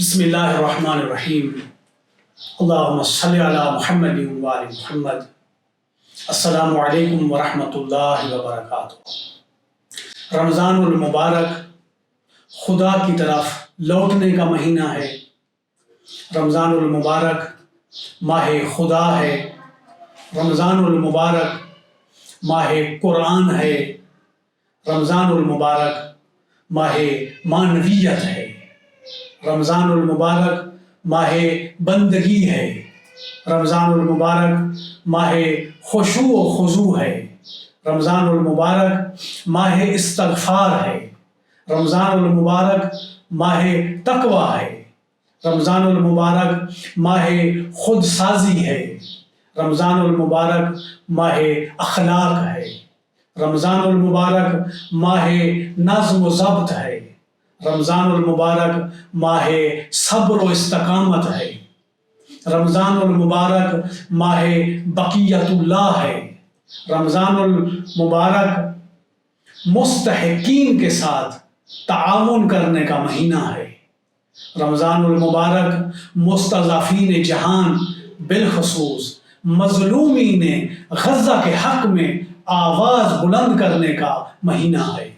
بسم اللہ الرحمن الرحیم اللہم صلی علی محمد وآل محمد۔ السلام علیکم ورحمۃ اللہ وبرکاتہ۔ رمضان المبارک خدا کی طرف لوٹنے کا مہینہ ہے۔ رمضان المبارک ماہ خدا ہے۔ رمضان المبارک ماہ قرآن ہے۔ رمضان المبارک ماہ معنویت ہے۔ رمضان المبارک ماہ بندگی ہے۔ رمضان المبارک ماہ خشوع و خضوع ہے۔ رمضان المبارک ماہ استغفار ہے۔ رمضان المبارک ماہ تقویٰ ہے۔ رمضان المبارک ماہ خود سازی ہے۔ رمضان المبارک ماہ اخلاق ہے۔ رمضان المبارک ماہ نظم و ضبط ہے۔ رمضان المبارک ماہ صبر و استقامت ہے۔ رمضان المبارک ماہ بقیت اللہ ہے۔ رمضان المبارک مستحقین کے ساتھ تعاون کرنے کا مہینہ ہے۔ رمضان المبارک مستضعفین جہان بالخصوص مظلومین غزہ کے حق میں آواز بلند کرنے کا مہینہ ہے۔